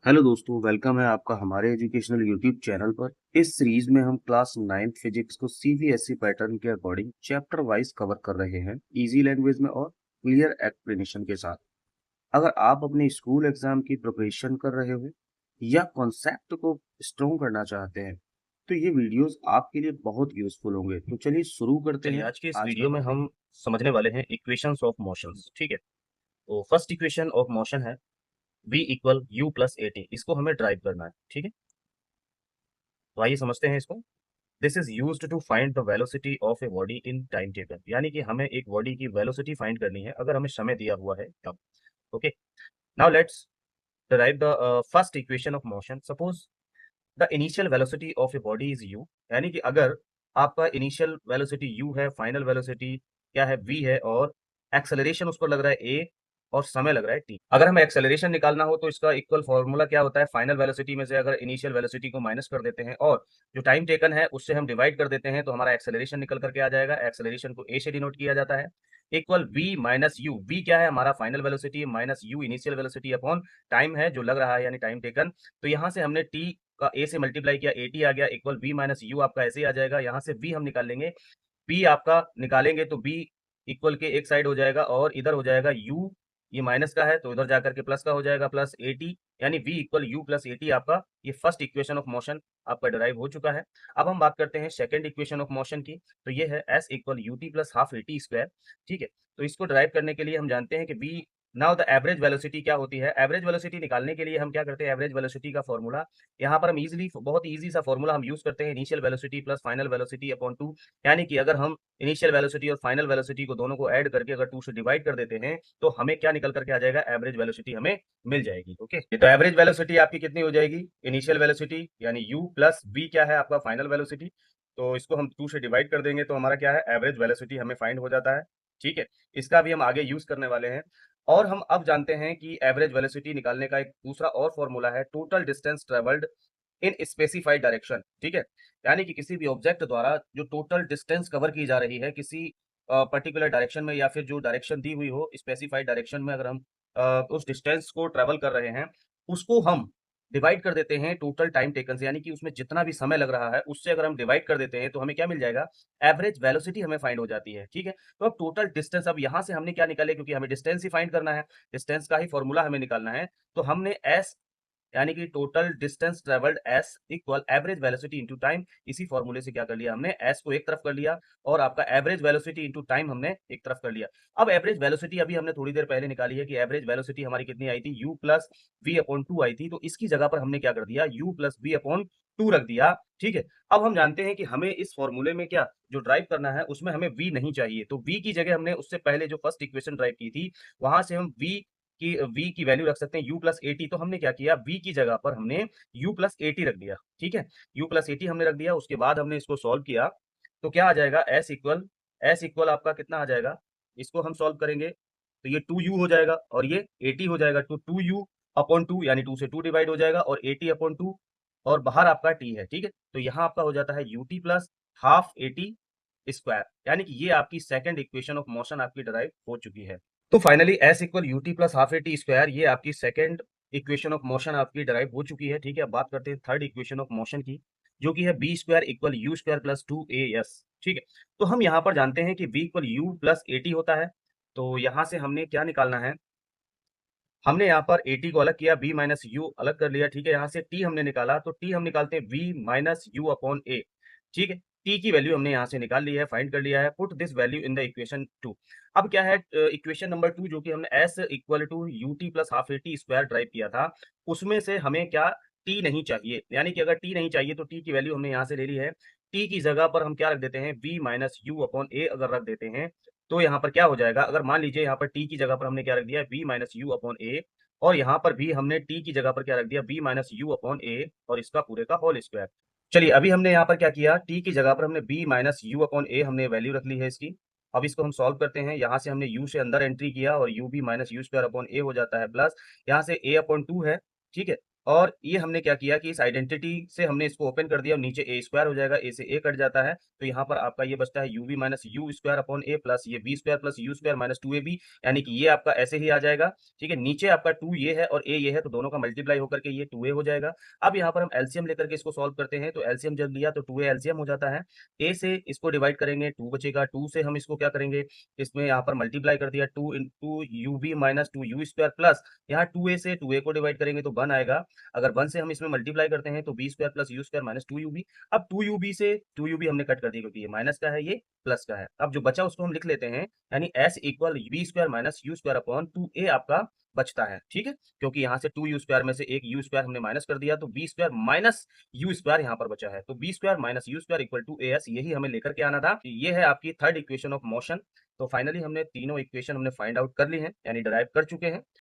Hello दोस्तों, welcome है आपका हमारे एजुकेशनल यूट्यूब चैनल पर। इस सीरीज में हम क्लास 9th फिजिक्स को सीबीएसई पैटर्न के अकॉर्डिंग चैप्टर वाइज कवर कर रहे हैं, इजी लैंग्वेज में और क्लियर एक्सप्लेनेशन के साथ। अगर आप अपने स्कूल एग्जाम की प्रिपरेशन कर रहे हो या कॉन्सेप्ट को स्ट्रॉन्ग करना चाहते हैं तो ये वीडियोस आपके लिए बहुत यूजफुल होंगे। तो चलिए शुरू करते चलिए हैं आज के इस आज का वीडियो में टॉपिक। हम समझने वाले हैं इक्वेशंस ऑफ मोशंस। ठीक है, तो फर्स्ट इक्वेशन ऑफ मोशन है v equal you plus A T. इसको हमें ड्राइव करना है। ठीक है, तो आइए समझते हैं इसको। This is used to find the velocity of a body in time taken, यानी कि हमें एक बॉडी की वेलोसिटी फाइंड करनी है अगर हमें समय दिया हुआ है तब। Okay, now let's derive the first equation of motion. Suppose the initial velocity of a body is u, यानी कि अगर आपका इनिशियल वेलोसिटी u है, फाइनल वेलोसिटी क्या है v है, और एक्सेलरेशन उस पर लग रहा है a और समय लग रहा है t। अगर हमें एक्सेलरेशन निकालना हो तो इसका इक्वल फॉर्मूला क्या होता है, फाइनल वेलोसिटी में से अगर इनिशियल वेलोसिटी को माइनस कर देते हैं और जो टाइम टेकन है उससे हम डिवाइड कर देते हैं तो हमारा एक्सेलरेशन निकल करके आ जाएगा। एक्सेलरेशन को a से डिनोट किया जाता है, equal v minus you. v क्या है, हमारा final velocity, minus u initial velocity upon time है जो लग रहा है यानी टाइम टेकन। तो यहाँ से हमने t का a से मल्टीप्लाई किया, at आ गया, इक्वल v माइनस यू आपका ऐसे ही आ जाएगा। यहाँ से v हम निकाल लेंगे, p आपका निकालेंगे तो b इक्वल के एक साइड हो जाएगा और इधर हो जाएगा u, ये माइनस का है तो इधर जाकर के प्लस का हो जाएगा, प्लस at, यानी v equal you plus at। आपका ये फर्स्ट इक्वेशन ऑफ मोशन आपका डिराइव हो चुका है। अब हम बात करते हैं सेकंड इक्वेशन ऑफ मोशन की, तो ये है s equal you t plus half a t square. ठीक है, तो इसको डिराइव करने के लिए हम जानते हैं कि v, now the average velocity क्या होती है। एवरेज वेलोसिटी निकालने के लिए हम क्या करते हैं, एवरेज वेलोसिटी का फॉर्मूला यहाँ पर हम इजीली, बहुत इजी सा फॉर्मूला हम यूज करते हैं, initial velocity plus final velocity upon 2। यानी कि अगर हम इनिशियल वेलोसिटी और फाइनल वेलोसिटी को दोनों को ऐड करके अगर 2 से डिवाइड कर देते हैं तो हमें क्या निकल करके आ जाएगा, एवरेज वेलोसिटी हमें मिल जाएगी। ओके, तो एवरेज वेलोसिटी आपकी कितनी हो जाएगी, इनिशियल वेलोसिटी यानी u प्लस v क्या है आपका फाइनल वेलोसिटी, तो इसको हम 2 से डिवाइड कर देंगे तो हमारा क्या है, एवरेज वेलोसिटी हमें फाइंड हो जाता है। ठीक है, इसका भी हम आगे यूज करने वाले हैं। और हम अब जानते हैं कि एवरेज वेलोसिटी निकालने का एक दूसरा और फॉर्मूला है, total distance travelled in specified direction. ठीक है, यानी कि किसी भी ऑब्जेक्ट द्वारा जो टोटल डिस्टेंस कवर की जा रही है किसी पर्टिकुलर डायरेक्शन में, या फिर जो डायरेक्शन दी हुई हो स्पेसिफाइड डायरेक्शन में, अगर हम उस डिस्टेंस को ट्रेवल कर रहे हैं उसको हम डिवाइड कर देते हैं टोटल टाइम टेकन से, यानी कि उसमें जितना भी समय लग रहा है उससे अगर हम डिवाइड कर देते हैं तो हमें क्या मिल जाएगा, एवरेज वेलोसिटी हमें फाइंड हो जाती है। ठीक है, तो अब टोटल डिस्टेंस, अब यहाँ से हमने क्या निकाले, क्योंकि हमें डिस्टेंस ही फाइंड करना है, डिस्टेंस का ही फॉर्मूला हमें निकालना है, तो हमने एस यानी कि total distance travelled s equal average velocity into time, इसी फॉर्मूले से क्या कर लिया हमने, s को एक तरफ कर लिया और आपका एवरेज वेलोसिटी इनटू टाइम हमने एक तरफ कर लिया। अब एवरेज वेलोसिटी अभी हमने थोड़ी देर पहले निकाली है कि एवरेज वेलोसिटी हमारी कितनी आई थी, u plus v upon two आई थी, तो इसकी जगह पर हमने क्या कर दिया, u plus v upon two रख दिया। ठीक है, अब हम जानते हैं कि हमें इस फॉर्मूले में क्या जो ड्राइव करना है उसमें हमें v नहीं चाहिए, तो v की जगह हमने उससे पहले जो फर्स्ट इक्वेशन ड्राइव की थी वहां से हम v की वैल्यू रख सकते हैं u प्लस एटी। तो हमने क्या किया, v की जगह पर हमने u प्लस एटी रख दिया। ठीक है, u प्लस एटी हमने रख दिया, उसके बाद हमने इसको सॉल्व किया तो क्या आ जाएगा, s इक्वल आपका कितना आ जाएगा, इसको हम सॉल्व करेंगे तो ये 2u हो जाएगा और ये 80 हो जाएगा, तो 2u अपॉन 2 यानी 2 से 2 डिवाइड हो जाएगा और 80 अपॉन 2 और बाहर आपका t है। ठीक है, तो यहाँ आपका हो जाता है ut प्लस हाफ 80 स्क्वायर, यानी कि ये आपकी सेकंड इक्वेशन ऑफ मोशन आपकी डिराइव हो चुकी है। तो finally s equal you t plus half a t square, ये आपकी सेकंड इक्वेशन ऑफ मोशन आपकी डिराइव हो चुकी है। ठीक है, अब बात करते हैं थर्ड इक्वेशन ऑफ मोशन की, जो कि है v square equal u square plus two a s. ठीक है, तो हम यहाँ पर जानते हैं कि v equal you plus A T होता है, तो यहाँ से हमने क्या निकालना है, हमने यहाँ पर ए टी को अलग किया, b माइनस यू अलग कर लिया। ठीक है, यहाँ से t हमने निकाला तो t हम निकालते हैं v माइनस यू अपॉन ए। ठीक है, t की वैल्यू हमने यहाँ से निकाल ली है, फाइंड कर लिया है, put this value in the equation two. अब क्या है, इक्वेशन नंबर 2 जो कि हमने s equal to u t plus half a t square derive किया था, उसमें से हमें क्या t नहीं चाहिए, यानी कि अगर t नहीं चाहिए तो t की वैल्यू हमने यहाँ से ले ली है, t की जगह पर हम क्या रख देते हैं, v माइनस यू अपॉन ए अगर रख देते हैं तो यहाँ पर क्या हो जाएगा, अगर मान लीजिए यहाँ पर t की जगह पर हमने क्या रख दिया है, v माइनस यू अपॉन ए, और यहाँ पर भी हमने t की जगह पर क्या रख दिया, b माइनस यू अपॉन ए और इसका पूरे का होल स्क्वायर। चलिए अभी हमने यहाँ पर क्या किया, t की जगह पर हमने b माइनस यू अपॉन ए हमने वैल्यू रख ली है इसकी। अब इसको हम सॉल्व करते हैं, यहाँ से हमने u से अंदर एंट्री किया और u भी माइनस यू स्क्वायर अपॉन ए हो जाता है, प्लस यहाँ से a अपॉन टू है। ठीक है, और ये हमने क्या किया कि इस आइडेंटिटी से हमने इसको ओपन कर दिया और नीचे ए स्क्वायर हो जाएगा, ए से ए कट जाता है, तो यहाँ पर आपका ये बचता है u B minus u square upon a plus ये b square plus u square minus two a b, यानी कि ये आपका ऐसे ही आ जाएगा। ठीक है, नीचे आपका टू ये है और ए ये है, तो दोनों का मल्टीप्लाई होकर के ये टू ए हो जाएगा। अब यहाँ पर हम एलसीएम लेकर के इसको सॉल्व करते हैं, तो एलसीएम जब लिया तो टू ए एलसीएम हो जाता है। ए से इसको डिवाइड करेंगे, टू बचेगा, टू से हम इसको क्या करेंगे, इसमें यहाँ पर मल्टीप्लाई कर दिया, two into u B minus two u square plus यहाँ टू ए से टू ए को डिवाइड करेंगे तो वन आएगा। अगर वन से हम इसमें मल्टीप्लाई करते हैं तो v square plus u square minus two u v. अब टू यू बी से टू यू बी हमने कट कर दिया क्योंकि ये माइनस का है, ये प्लस का है। अब जो बचा उसको हम लिख लेते हैं, यानी s equal b square minus u square upon two a आपका बचता है। ठीक है, क्योंकि यहाँ से टू यू स्क्वायर में से एक यू स्क्वायर हमने माइनस कर दिया, तो v square minus u square यहाँ पर बचा है, तो v square minus u square equal to a s, यही हमें लेकर के आना था। ये है आपकी थर्ड इक्वेशन ऑफ मोशन। तो फाइनली हमने तीनों इक्वेशन हमने फाइंड आउट कर ली हैं, यानी डराइव कर चुके हैं।